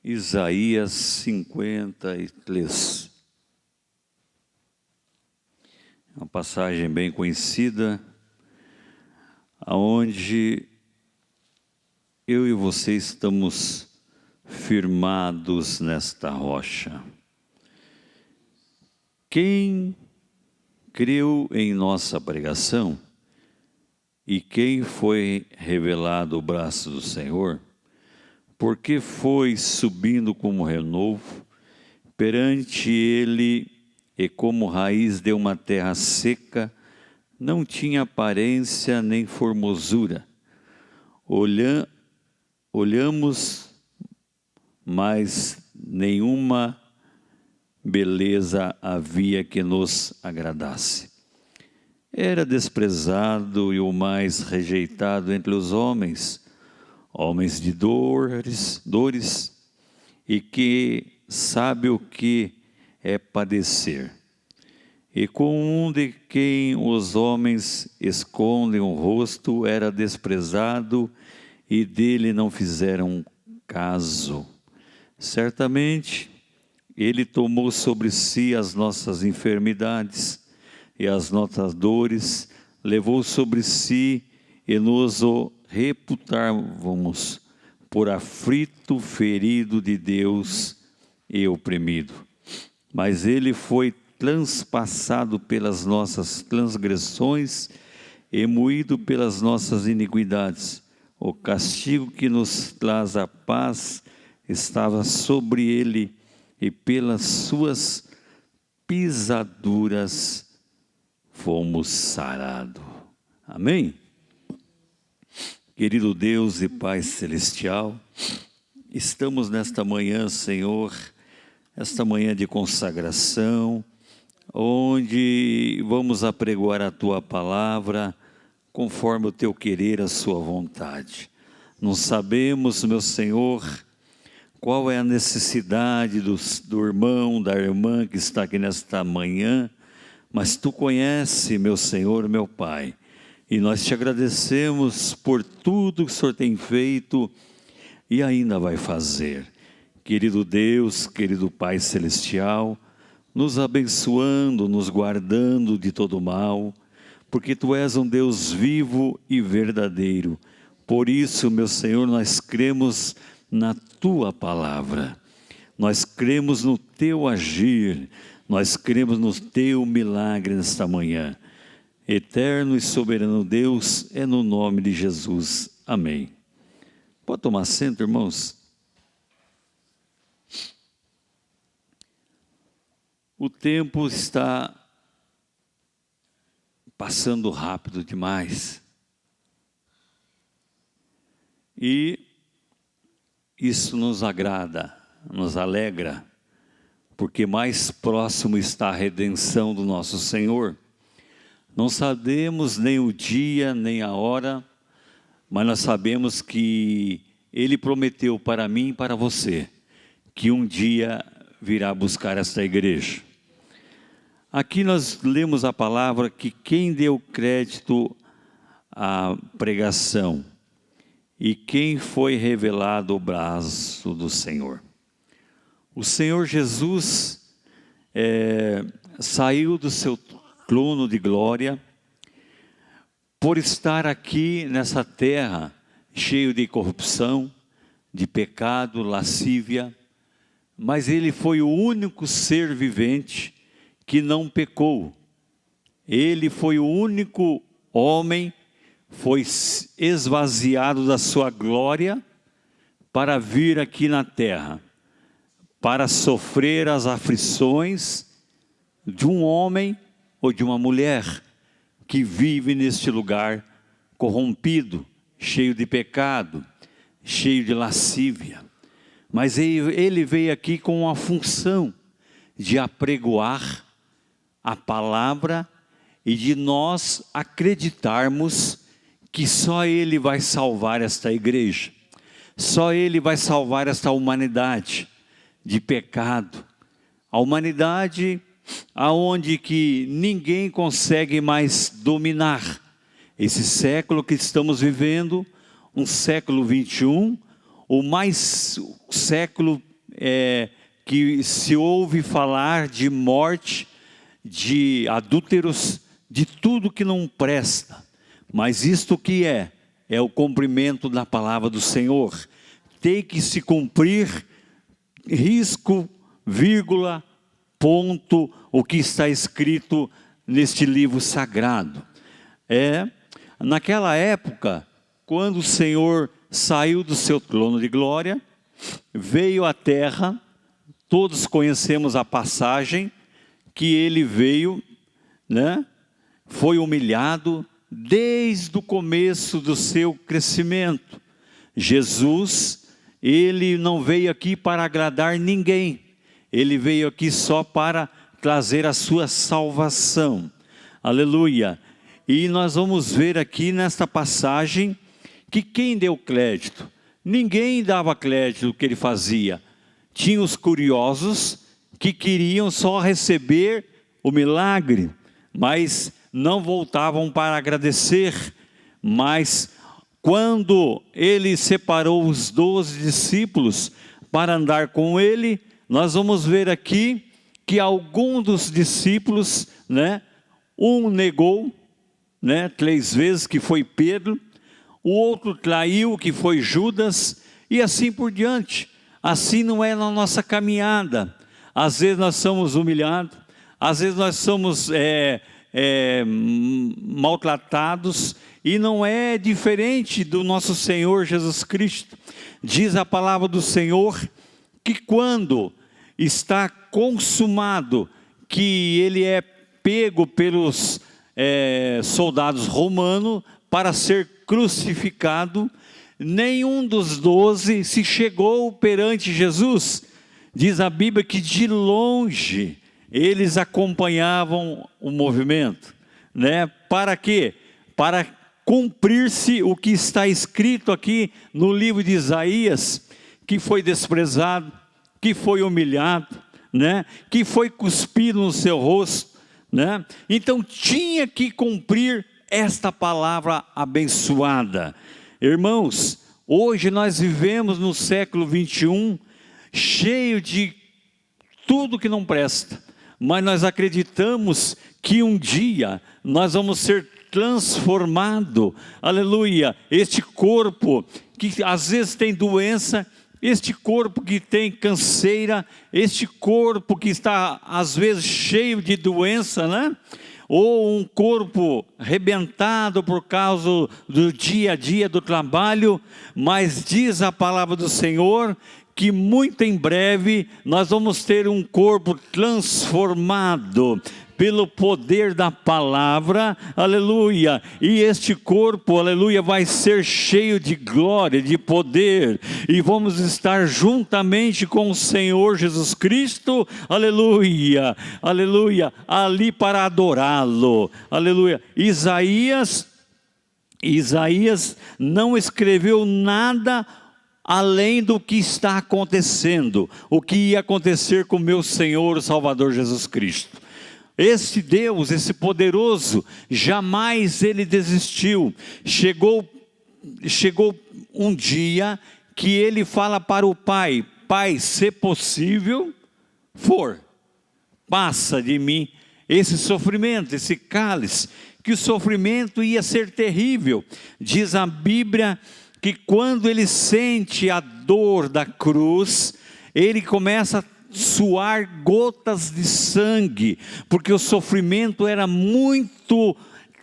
Isaías 53. Uma passagem bem conhecida, onde eu e você estamos firmados nesta rocha. Quem creu em nossa pregação e quem foi revelado o braço do Senhor, porque foi subindo como renovo perante ele, e como raiz de uma terra seca, não tinha aparência nem formosura. Olhamos, mas nenhuma beleza havia que nos agradasse. Era desprezado e o mais rejeitado entre os homens, homens de dores, e que sabe o que é padecer. E com um de quem os homens escondem o rosto, era desprezado e dele não fizeram caso. Certamente, ele tomou sobre si as nossas enfermidades e as nossas dores, levou sobre si e nos o reputávamos por aflito, ferido de Deus e oprimido. Mas ele foi transpassado pelas nossas transgressões e moído pelas nossas iniquidades. O castigo que nos traz a paz estava sobre ele, e pelas suas pisaduras fomos sarados. Amém? Querido Deus e Pai Celestial, estamos nesta manhã, Senhor, esta manhã de consagração, onde vamos apregoar a Tua palavra, conforme o Teu querer, a Sua vontade. Não sabemos, meu Senhor, qual é a necessidade do irmão, da irmã que está aqui nesta manhã, mas Tu conheces, meu Senhor, meu Pai, e nós Te agradecemos por tudo que o Senhor tem feito e ainda vai fazer. Querido Deus, querido Pai Celestial, nos abençoando, nos guardando de todo mal, porque Tu és um Deus vivo e verdadeiro. Por isso, meu Senhor, nós cremos na Tua palavra, nós cremos no Teu agir, nós cremos no Teu milagre nesta manhã. Eterno e soberano Deus, é no nome de Jesus. Amém. Pode tomar assento, irmãos? O tempo está passando rápido demais. E isso nos agrada, nos alegra, porque mais próximo está a redenção do nosso Senhor. Não sabemos nem o dia, nem a hora, mas nós sabemos que Ele prometeu para mim e para você, que um dia virá buscar esta igreja. Aqui nós lemos a palavra que quem deu crédito à pregação e quem foi revelado o braço do Senhor. O Senhor Jesus saiu do seu trono de glória por estar aqui nessa terra cheio de corrupção, de pecado, lascívia, mas Ele foi o único ser vivente que não pecou. Ele foi o único homem, foi esvaziado da sua glória para vir aqui na terra, para sofrer as aflições de um homem ou de uma mulher que vive neste lugar corrompido, cheio de pecado, cheio de lascívia. Mas ele veio aqui com a função de apregoar a palavra e de nós acreditarmos que só Ele vai salvar esta igreja, só Ele vai salvar esta humanidade de pecado, a humanidade aonde que ninguém consegue mais dominar. Esse século que estamos vivendo, um século 21, o século que se ouve falar de morte, de adúlteros, de tudo que não presta. Mas isto que é o cumprimento da palavra do Senhor. Tem que se cumprir, risco, vírgula, ponto, o que está escrito neste livro sagrado. Naquela época, quando o Senhor saiu do seu trono de glória, veio à terra, todos conhecemos a passagem, que ele veio, né? Foi humilhado desde o começo do seu crescimento. Jesus, ele não veio aqui para agradar ninguém, ele veio aqui só para trazer a sua salvação. Aleluia! E nós vamos ver aqui nesta passagem que quem deu crédito? Ninguém dava crédito do que ele fazia. Tinha os curiosos que queriam só receber o milagre, mas não voltavam para agradecer. Mas quando ele separou os 12 discípulos para andar com ele, nós vamos ver aqui que algum dos discípulos, né, um negou, né, 3 vezes, que foi Pedro, o outro traiu, que foi Judas, e assim por diante. Assim não é na nossa caminhada. Às vezes nós somos humilhados, às vezes nós somos maltratados, e não é diferente do nosso Senhor Jesus Cristo. Diz a palavra do Senhor que quando está consumado, que ele é pego pelos soldados romanos para ser crucificado, nenhum dos 12 se chegou perante Jesus. Diz a Bíblia que de longe eles acompanhavam o movimento, né? Para quê? Para cumprir-se o que está escrito aqui no livro de Isaías, que foi desprezado, que foi humilhado, né? Que foi cuspido no seu rosto, né? Então tinha que cumprir esta palavra abençoada. Irmãos, hoje nós vivemos no século 21, cheio de tudo que não presta, mas nós acreditamos que um dia nós vamos ser transformados, aleluia. Este corpo que às vezes tem doença, este corpo que tem canseira, este corpo que está às vezes cheio de doença, né? Ou um corpo arrebentado por causa do dia a dia do trabalho, mas diz a palavra do Senhor que muito em breve nós vamos ter um corpo transformado pelo poder da palavra, aleluia, e este corpo, aleluia, vai ser cheio de glória, de poder, e vamos estar juntamente com o Senhor Jesus Cristo, aleluia, aleluia, ali para adorá-lo, aleluia. Isaías não escreveu nada além do que está acontecendo, o que ia acontecer com meu Senhor, o Salvador Jesus Cristo. Esse Deus, esse poderoso, jamais ele desistiu. Chegou um dia que ele fala para o Pai: Pai, se possível for, passa de mim esse sofrimento, esse cálice, que o sofrimento ia ser terrível. Diz a Bíblia que quando ele sente a dor da cruz, ele começa a suar gotas de sangue, porque o sofrimento era muito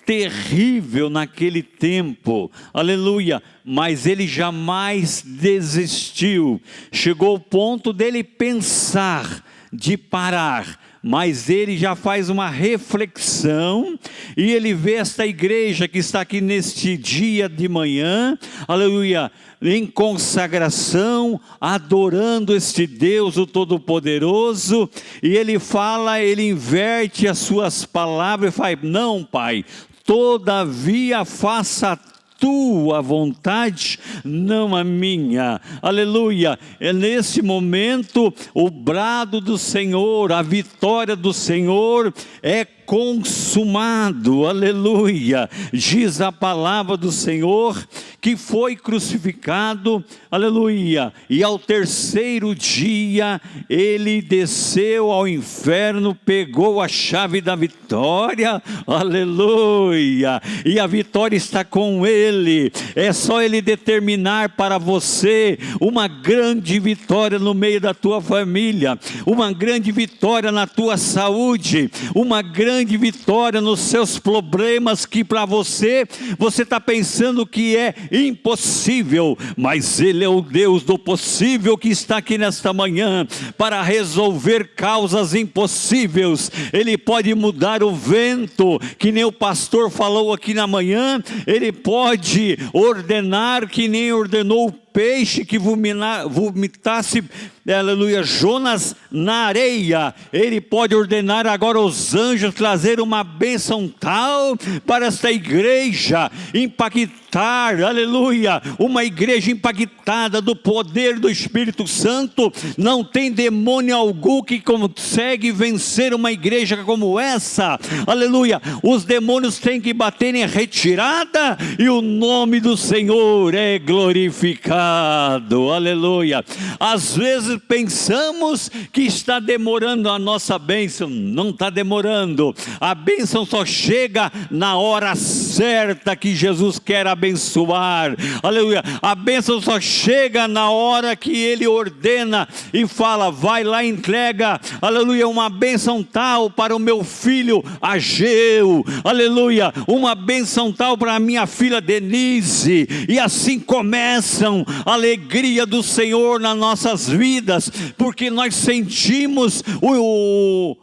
terrível naquele tempo, aleluia, mas ele jamais desistiu. Chegou o ponto dele pensar, de parar, mas ele já faz uma reflexão, e ele vê esta igreja que está aqui neste dia de manhã, aleluia, em consagração, adorando este Deus, o Todo-Poderoso, e ele fala, ele inverte as suas palavras e fala: não, Pai, todavia faça a tua vontade, não a minha, aleluia. É nesse momento o brado do Senhor, a vitória do Senhor é consumado, aleluia. Diz a palavra do Senhor que foi crucificado, aleluia, e ao terceiro dia ele desceu ao inferno, pegou a chave da vitória, aleluia, e a vitória está com ele. É só ele determinar para você uma grande vitória no meio da tua família, uma grande vitória na tua saúde, uma grande vitória nos seus problemas que para você está pensando que é impossível, mas ele é o Deus do possível que está aqui nesta manhã para resolver causas impossíveis. Ele pode mudar o vento, que nem o pastor falou aqui na manhã, ele pode ordenar que nem ordenou o peixe que vomitasse, aleluia, Jonas na areia. Ele pode ordenar agora aos anjos trazer uma bênção tal para esta igreja, impactar, aleluia, uma igreja impactada do poder do Espírito Santo. Não tem demônio algum que consegue vencer uma igreja como essa, aleluia. Os demônios têm que bater em retirada e o nome do Senhor é glorificado. Aleluia. Às vezes pensamos que está demorando a nossa bênção. Não está demorando. A bênção só chega na hora certa que Jesus quer abençoar. Aleluia. A bênção só chega na hora que Ele ordena e fala: vai lá e entrega, aleluia, uma bênção tal para o meu filho Ageu, aleluia, uma bênção tal para a minha filha Denise. E assim começam a alegria do Senhor nas nossas vidas, porque nós sentimos o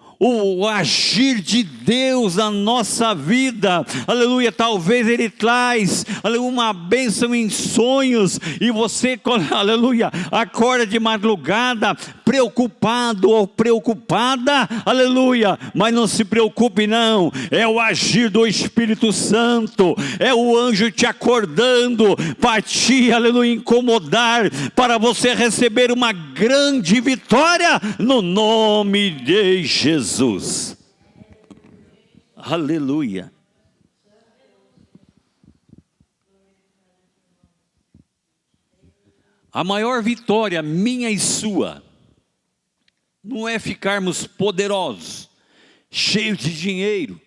agir de Deus na nossa vida, aleluia. Talvez Ele traz, aleluia, uma bênção em sonhos, e você, aleluia, acorda de madrugada, preocupado ou preocupada, aleluia, mas não se preocupe não, é o agir do Espírito Santo, é o anjo te acordando, para te, aleluia, incomodar, para você receber uma grande vitória, no nome de Jesus. Aleluia. A maior vitória minha e sua não é ficarmos poderosos, cheios de dinheiro,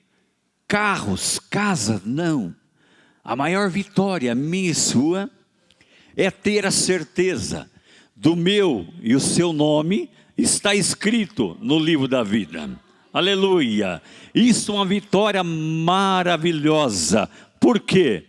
carros, casa, não. A maior vitória minha e sua é ter a certeza do meu e o seu nome está escrito no livro da vida. Aleluia. Isso é uma vitória maravilhosa. Por quê?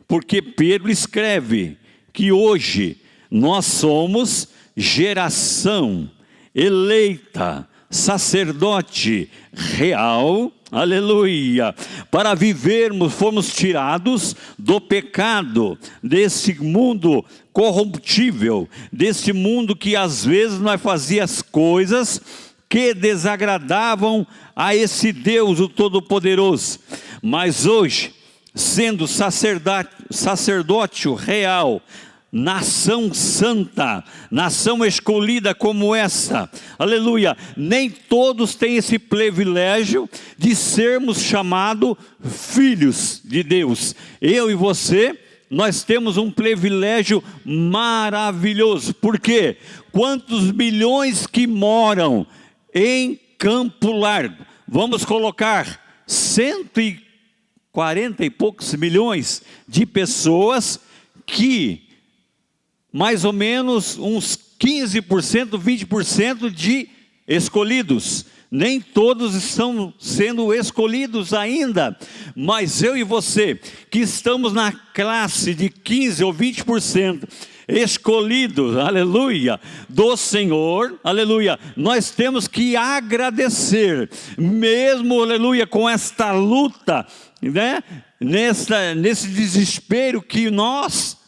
Porque Pedro escreve que hoje nós somos geração eleita, sacerdote real, aleluia, para vivermos, fomos tirados do pecado, desse mundo corruptível, desse mundo que às vezes nós fazíamos coisas que desagradavam a esse Deus, o Todo-Poderoso. Mas hoje, sendo sacerdote real, nação santa, nação escolhida como essa, aleluia, nem todos têm esse privilégio de sermos chamados filhos de Deus. Eu e você, nós temos um privilégio maravilhoso. Por quê? Quantos milhões que moram em Campo Largo? Vamos colocar 140 e poucos milhões de pessoas que mais ou menos uns 15%, 20% de escolhidos. Nem todos estão sendo escolhidos ainda, mas eu e você, que estamos na classe de 15 ou 20%, escolhidos, aleluia, do Senhor, aleluia, nós temos que agradecer, mesmo, aleluia, com esta luta, né, nesse desespero que nós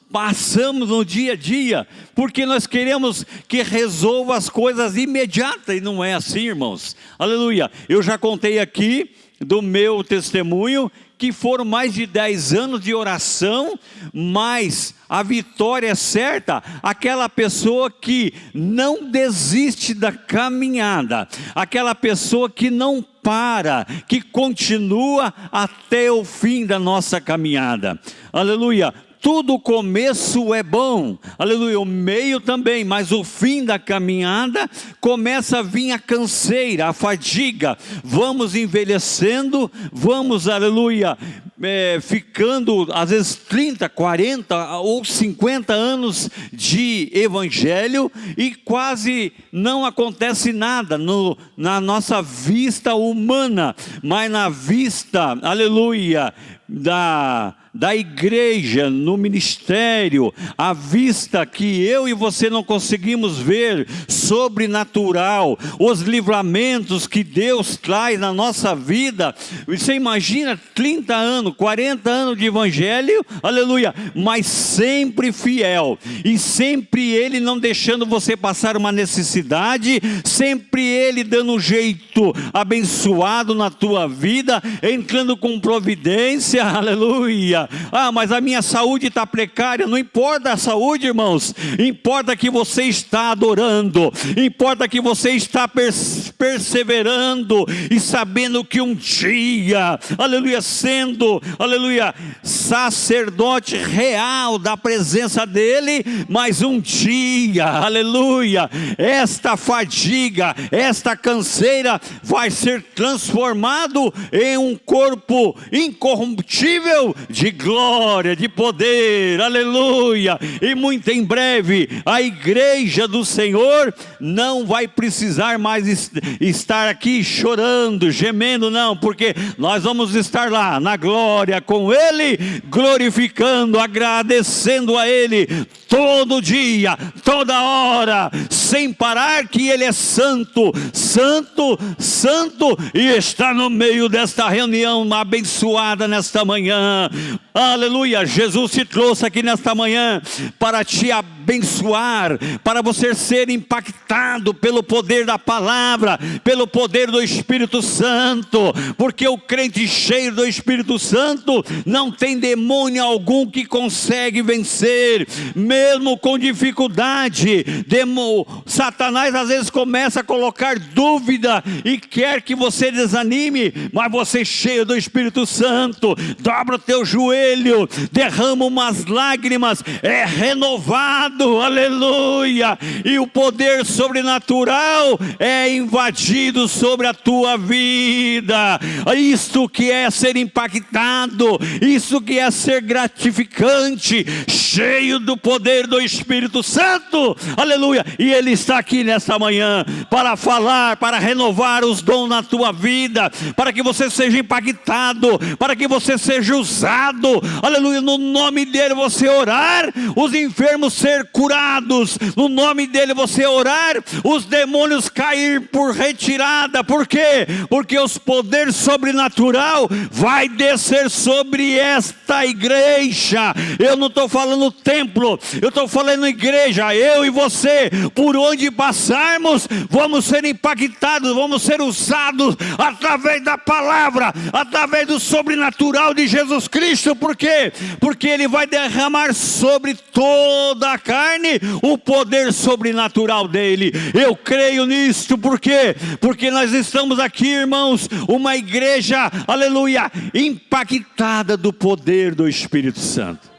passamos no dia a dia, porque nós queremos que resolva as coisas imediatas, e não é assim, irmãos, aleluia. Eu já contei aqui do meu testemunho, que foram mais de 10 anos de oração, mas a vitória é certa, aquela pessoa que não desiste da caminhada, aquela pessoa que não para, que continua até o fim da nossa caminhada. Aleluia! Tudo começo é bom, aleluia, o meio também, mas o fim da caminhada começa a vir a canseira, a fadiga, vamos envelhecendo, vamos, aleluia, ficando às vezes 30, 40 ou 50 anos de evangelho e quase não acontece nada na nossa vista humana, mas na vista, aleluia, da igreja, no ministério, à vista que eu e você não conseguimos ver, sobrenatural, os livramentos que Deus traz na nossa vida. Você imagina 30 anos, 40 anos de evangelho, aleluia, mas sempre fiel, e sempre Ele não deixando você passar uma necessidade, sempre Ele dando um jeito abençoado na tua vida, entrando com providência, aleluia. Ah, mas a minha saúde está precária. Não importa a saúde, irmãos, importa que você está adorando, importa que você está perseverando e sabendo que um dia, aleluia, sendo, aleluia, sacerdote real da presença dele, mas um dia, aleluia, esta fadiga, esta canseira vai ser transformado em um corpo incorruptível de glória, de poder, aleluia, e muito em breve a igreja do Senhor não vai precisar mais estar aqui chorando, gemendo, não, porque nós vamos estar lá na glória com Ele, glorificando, agradecendo a Ele todo dia, toda hora, sem parar, que Ele é santo, santo, santo, e está no meio desta reunião abençoada nesta manhã. Aleluia, Jesus te trouxe aqui nesta manhã para te abençoar, para você ser impactado pelo poder da palavra, pelo poder do Espírito Santo, porque o crente cheio do Espírito Santo não tem demônio algum que consegue vencer, mesmo com dificuldade. Satanás às vezes começa a colocar dúvida e quer que você desanime, mas você cheio do Espírito Santo, dobra o teu joelho, derrama umas lágrimas, é renovado, aleluia, e o poder sobrenatural é invadido sobre a tua vida. Isto que é ser impactado, isso que é ser gratificante, cheio do poder do Espírito Santo, aleluia, e Ele está aqui nesta manhã para falar, para renovar os dons na tua vida, para que você seja impactado, para que você seja usado, aleluia, no nome dEle você orar, os enfermos ser curados, no nome dEle você orar, os demônios cair por retirada. Por quê? Porque os poderes sobrenatural vai descer sobre esta igreja. Eu não estou falando templo, eu estou falando igreja. Eu e você, por onde passarmos, vamos ser impactados, vamos ser usados através da palavra, através do sobrenatural de Jesus Cristo. Por quê? Porque Ele vai derramar sobre toda a carne o poder sobrenatural dEle. Eu creio nisto. Por quê? Porque nós estamos aqui, irmãos, uma igreja, aleluia, impactada do poder do Espírito Santo.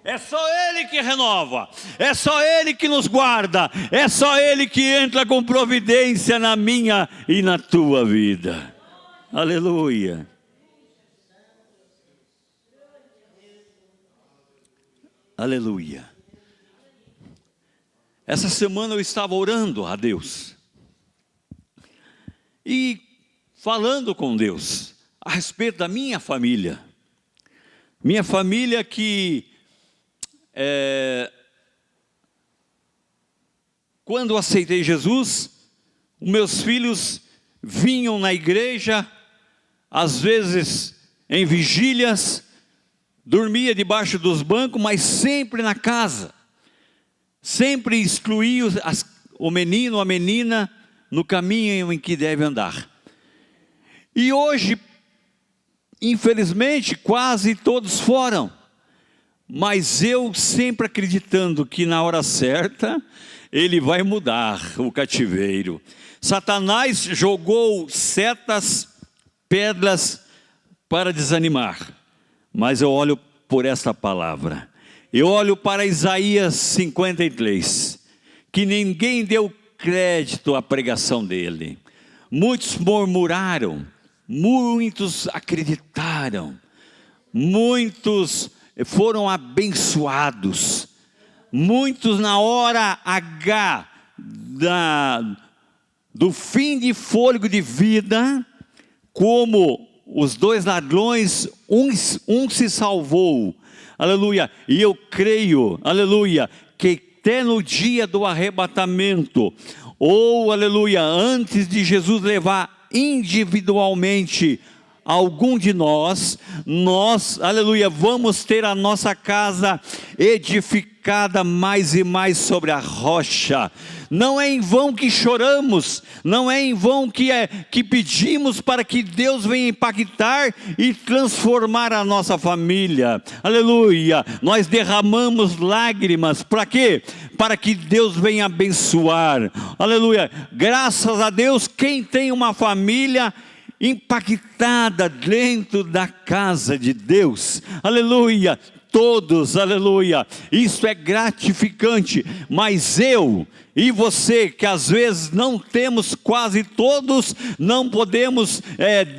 É só Ele que renova, é só Ele que nos guarda, é só Ele que entra com providência na minha e na tua vida. Aleluia. Aleluia. Essa semana eu estava orando a Deus e falando com Deus a respeito da minha família. Minha família que quando eu aceitei Jesus, os meus filhos vinham na igreja, às vezes em vigílias, dormia debaixo dos bancos, mas sempre na casa. Sempre instruía o menino, a menina, no caminho em que deve andar. E hoje, infelizmente, quase todos foram. mas eu sempre acreditando que na hora certa ele vai mudar o cativeiro. Satanás jogou setas, pedras para desanimar, mas eu olho por esta palavra. Eu olho para Isaías 53, que ninguém deu crédito à pregação dele. Muitos murmuraram, muitos acreditaram, muitos foram abençoados, muitos na hora H do fim de fôlego de vida, como os dois ladrões, um se salvou, aleluia, e eu creio, aleluia, que até no dia do arrebatamento, ou aleluia, antes de Jesus levar individualmente algum de nós, aleluia, vamos ter a nossa casa edificada mais e mais sobre a rocha. Não é em vão que choramos, não é em vão que pedimos para que Deus venha impactar e transformar a nossa família, aleluia, nós derramamos lágrimas, para quê? Para que Deus venha abençoar, aleluia, graças a Deus, quem tem uma família impactada dentro da casa de Deus, aleluia, todos, aleluia, isso é gratificante, mas eu e você, que às vezes não temos, quase todos, não podemos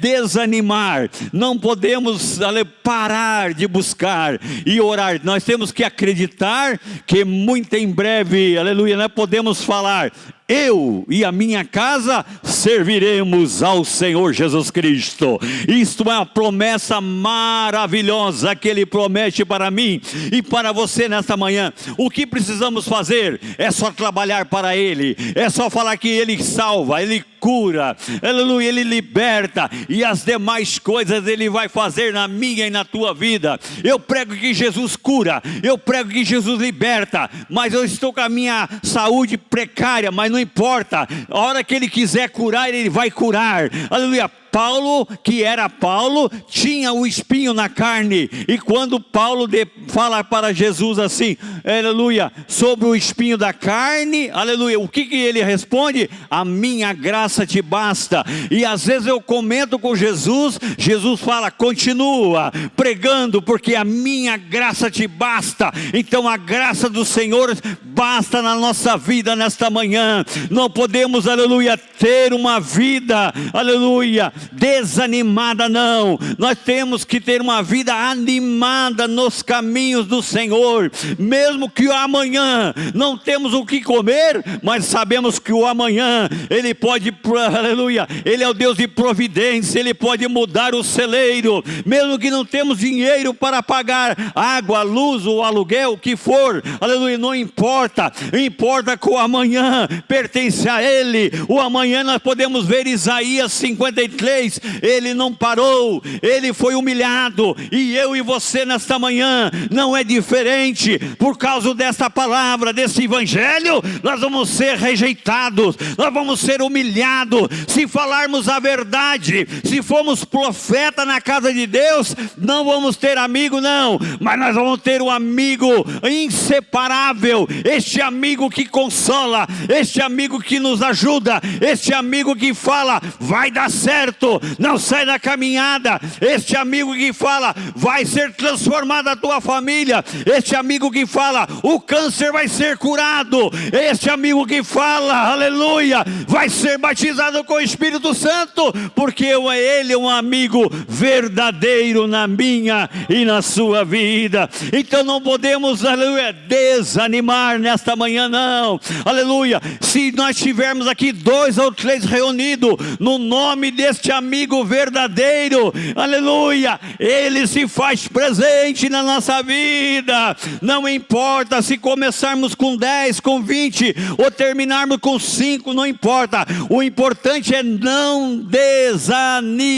desanimar, não podemos parar de buscar e orar, nós temos que acreditar que muito em breve, aleluia, nós podemos falar, eu e a minha casa serviremos ao Senhor Jesus Cristo. Isto é uma promessa maravilhosa que Ele promete para mim e para você nesta manhã. O que precisamos fazer? É só trabalhar para Ele, é só falar que Ele salva, Ele cura, aleluia, Ele liberta, e as demais coisas Ele vai fazer na minha e na tua vida. Eu prego que Jesus cura, eu prego que Jesus liberta, mas eu estou com a minha saúde precária, mas não importa, a hora que Ele quiser curar, Ele vai curar, aleluia. Paulo, que era Paulo, tinha o espinho na carne, e quando Paulo fala para Jesus assim, aleluia, sobre o espinho da carne, aleluia, o que ele responde? A minha graça te basta. E às vezes eu comento com Jesus, Jesus fala, continua pregando, porque a minha graça te basta. Então a graça do Senhor basta na nossa vida nesta manhã. Não podemos, aleluia, ter uma vida, aleluia, desanimada, não. Nós temos que ter uma vida animada nos caminhos do Senhor, mesmo que o amanhã não temos o que comer, mas sabemos que o amanhã Ele pode, aleluia, Ele é o Deus de providência, Ele pode mudar o celeiro, mesmo que não temos dinheiro para pagar água, luz ou aluguel, o que for, aleluia, não importa, importa que o amanhã pertence a Ele. O amanhã nós podemos ver Isaías 53, ele não parou, ele foi humilhado, e eu e você nesta manhã não é diferente. Por causa desta palavra, desse evangelho, nós vamos ser rejeitados, nós vamos ser humilhados. Se falarmos a verdade, se formos profeta na casa de Deus, não vamos ter amigo, não, mas nós vamos ter um amigo inseparável, este amigo que consola, este amigo que nos ajuda, este amigo que fala, vai dar certo, não sai da caminhada, este amigo que fala, vai ser transformada a tua família, este amigo que fala, o câncer vai ser curado, este amigo que fala, aleluia, vai ser batizado com o Espírito Santo, porque ele é um amigo verdadeiro na minha e na sua vida. Então não podemos, aleluia, desanimar nesta manhã, não, aleluia. Se nós tivermos aqui 2 ou 3 reunidos no nome deste amigo verdadeiro, aleluia, Ele se faz presente na nossa vida. Não importa se começarmos com 10, com 20 ou terminarmos com 5, não importa, o importante é não desanimar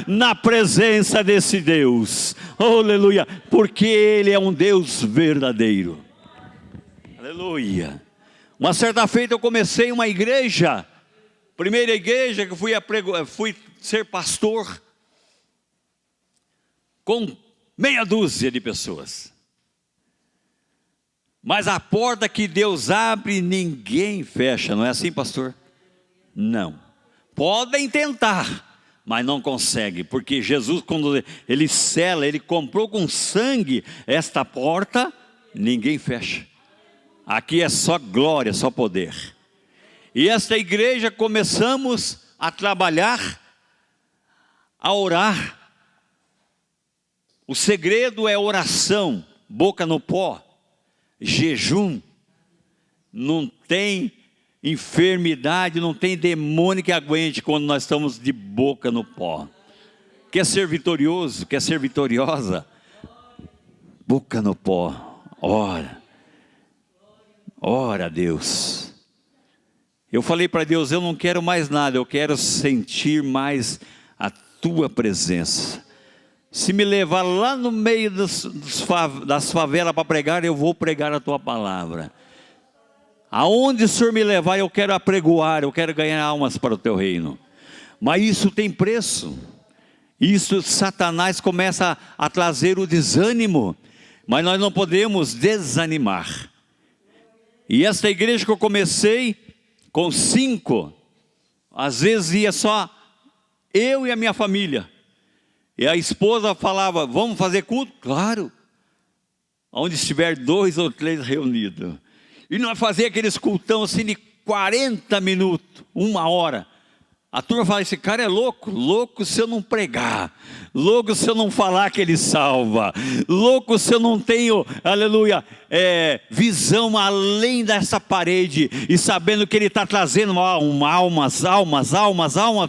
na presença desse Deus, aleluia, porque Ele é um Deus verdadeiro, aleluia. Uma certa feita eu comecei uma igreja, primeira igreja que fui ser pastor, com meia dúzia de pessoas. Mas a porta que Deus abre, ninguém fecha, não é assim, pastor? Não. Podem tentar, mas não consegue, porque Jesus, quando Ele sela, Ele comprou com sangue esta porta, ninguém fecha. Aqui é só glória, só poder. E esta igreja começamos a trabalhar, a orar. O segredo é oração, boca no pó, jejum. Não tem enfermidade, não tem demônio que aguente quando nós estamos de boca no pó. Quer ser vitorioso, quer ser vitoriosa? Boca no pó, ora. Ora a Deus. Eu falei para Deus, eu não quero mais nada, eu quero sentir mais a tua presença. Se me levar lá no meio das favelas para pregar, eu vou pregar a tua palavra. Aonde o Senhor me levar, eu quero apregoar, eu quero ganhar almas para o teu reino. Mas isso tem preço. Isso Satanás começa a trazer o desânimo. Mas nós não podemos desanimar. E esta igreja que eu comecei com 5, às vezes ia só eu e a minha família. E a esposa falava, vamos fazer culto? Claro. Onde estiver 2 ou 3 reunidos. E nós fazíamos aqueles cultão assim de 40 minutos, 1 hora. A turma fala, esse cara é louco. Louco se eu não pregar. Louco se eu não falar que ele salva. Louco se eu não tenho, aleluia, visão além dessa parede. E sabendo que ele está trazendo almas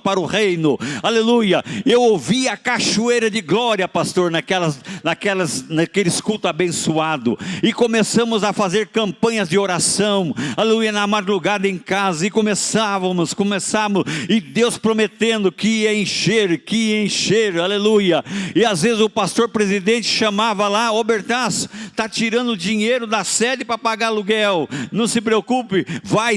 para o reino. Aleluia. Eu ouvi a cachoeira de glória, pastor, naqueles cultos abençoados. E começamos a fazer campanhas de oração. Aleluia, na madrugada em casa. E começávamos. E Deus prometendo que ia encher, aleluia. E às vezes o pastor presidente chamava lá, ô Bertaço, está tirando dinheiro da sede para pagar aluguel, não se preocupe, vai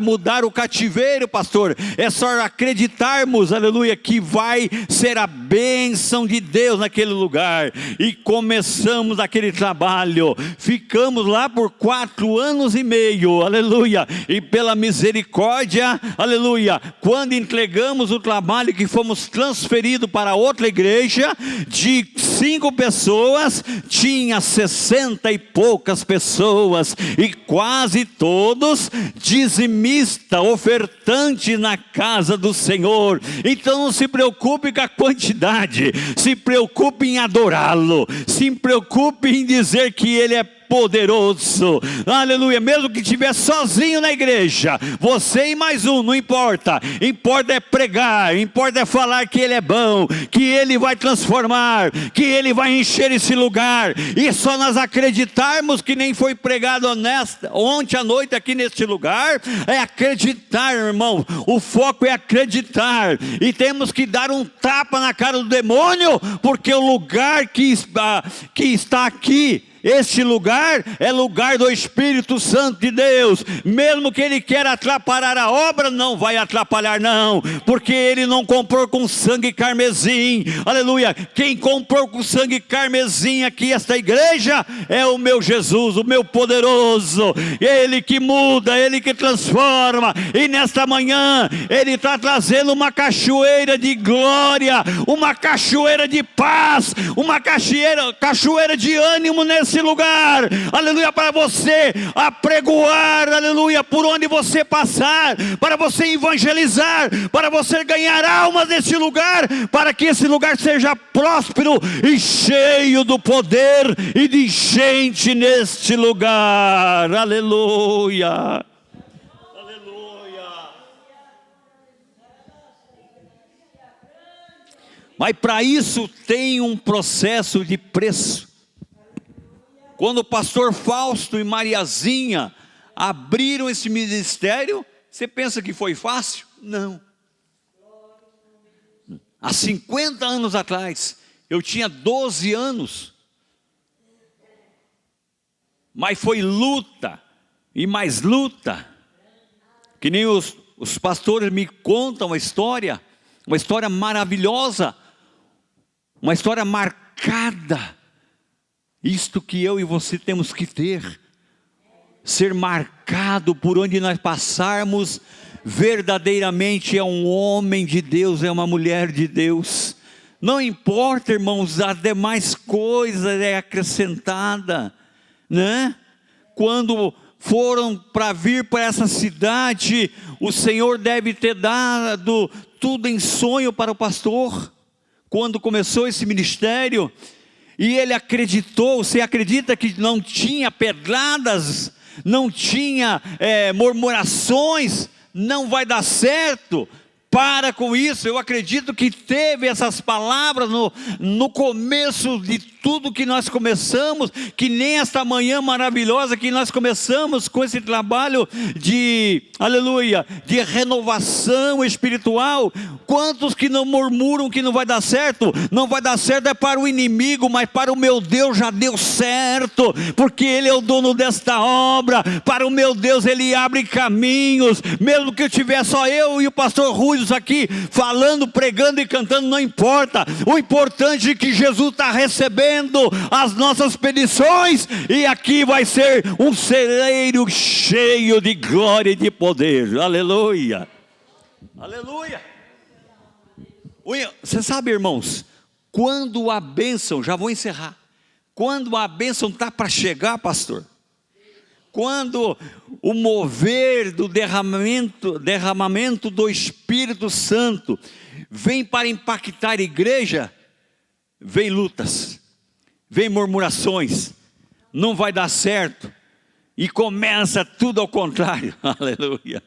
mudar o cativeiro, pastor, é só acreditarmos, aleluia, que vai ser a bênção de Deus naquele lugar. E começamos aquele trabalho, ficamos lá por 4 anos e meio, aleluia, e pela misericórdia, aleluia, quando entregamos o trabalho que fomos transferidos para outra igreja, de 5 pessoas, tinha 60 e poucas pessoas, e quase todos dizimista, ofertante na casa do Senhor. Então não se preocupe com a quantidade, se preocupe em adorá-lo, se preocupe em dizer que Ele é poderoso, aleluia. Mesmo que estiver sozinho na igreja, você e mais um, não importa, importa é pregar, importa é falar que Ele é bom, que Ele vai transformar, que Ele vai encher esse lugar. E só nós acreditarmos, que nem foi pregado ontem à noite aqui neste lugar, é acreditar, irmão. O foco é acreditar, e temos que dar um tapa na cara do demônio, porque o lugar que está aqui, este lugar é lugar do Espírito Santo de Deus. Mesmo que ele queira atrapalhar a obra, não vai atrapalhar não, porque ele não comprou com sangue carmesim, aleluia. Quem comprou com sangue carmesim aqui, esta igreja, é o meu Jesus, o meu poderoso, Ele que muda, Ele que transforma. E nesta manhã Ele está trazendo uma cachoeira de glória, uma cachoeira de paz, uma cachoeira de ânimo nesse lugar, aleluia, para você apregoar, aleluia, por onde você passar, para você evangelizar, para você ganhar almas nesse lugar, para que esse lugar seja próspero e cheio do poder e de gente neste lugar, aleluia. Mas para isso tem um processo de preço. Quando o pastor Fausto e Mariazinha abriram esse ministério, você pensa que foi fácil? Não. Há 50 anos atrás, eu tinha 12 anos. Mas foi luta, e mais luta. Que nem os pastores me contam uma história maravilhosa, uma história marcada Isto que eu e você temos que ter. Ser marcado por onde nós passarmos, verdadeiramente é um homem de Deus, é uma mulher de Deus. Não importa, irmãos, as demais coisas é acrescentada, né? Quando foram para vir para essa cidade, o Senhor deve ter dado tudo em sonho para o pastor, quando começou esse ministério, e ele acreditou. Você acredita que não tinha pedradas, não tinha murmurações? Não vai dar certo, para com isso. Eu acredito que teve essas palavras no começo de tudo que nós começamos, que nem esta manhã maravilhosa que nós começamos com esse trabalho de, aleluia, de renovação espiritual. Quantos que não murmuram que não vai dar certo? Não vai dar certo é para o inimigo, mas para o meu Deus já deu certo, porque Ele é o dono desta obra. Para o meu Deus Ele abre caminhos, mesmo que eu tiver só eu e o pastor Ruiz aqui, falando, pregando e cantando, não importa. O importante é que Jesus está recebendo as nossas petições, e aqui vai ser um celeiro cheio de glória e de poder. Aleluia, aleluia. Você sabe, irmãos, quando a bênção, já vou encerrar, quando a bênção está para chegar, pastor, quando o mover do derramamento do Espírito Santo vem para impactar a igreja, vem lutas, vem murmurações, não vai dar certo, e começa tudo ao contrário, aleluia.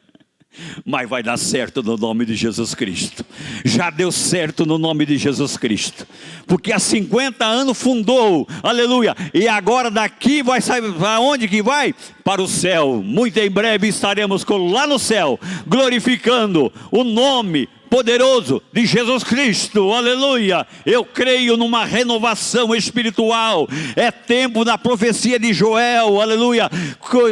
Mas vai dar certo no nome de Jesus Cristo. Já deu certo no nome de Jesus Cristo, porque há 50 anos fundou, aleluia, e agora daqui vai sair, para onde que vai? Para o céu. Muito em breve estaremos lá no céu, glorificando o nome poderoso de Jesus Cristo, aleluia. Eu creio numa renovação espiritual. É tempo da profecia de Joel, aleluia.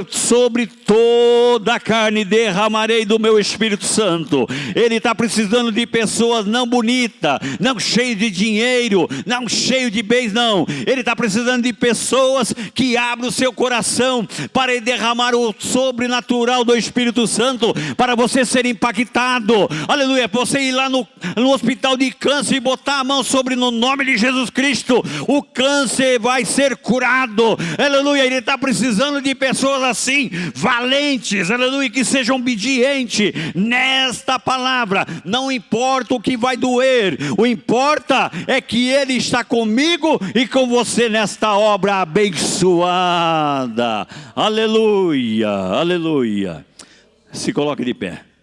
Sobre toda a carne derramarei do meu Espírito Santo. Ele está precisando de pessoas não bonitas, não cheias de dinheiro, não cheias de bens, não. Ele está precisando de pessoas que abram o seu coração para ele derramar o sobrenatural do Espírito Santo, para você ser impactado, aleluia. Você ir lá no hospital de câncer e botar a mão sobre, no nome de Jesus Cristo, o câncer vai ser curado, aleluia. Ele está precisando de pessoas assim, valentes, aleluia, que sejam obedientes nesta palavra. Não importa o que vai doer, o importa é que Ele está comigo e com você nesta obra abençoada, aleluia, aleluia. Se coloque de pé.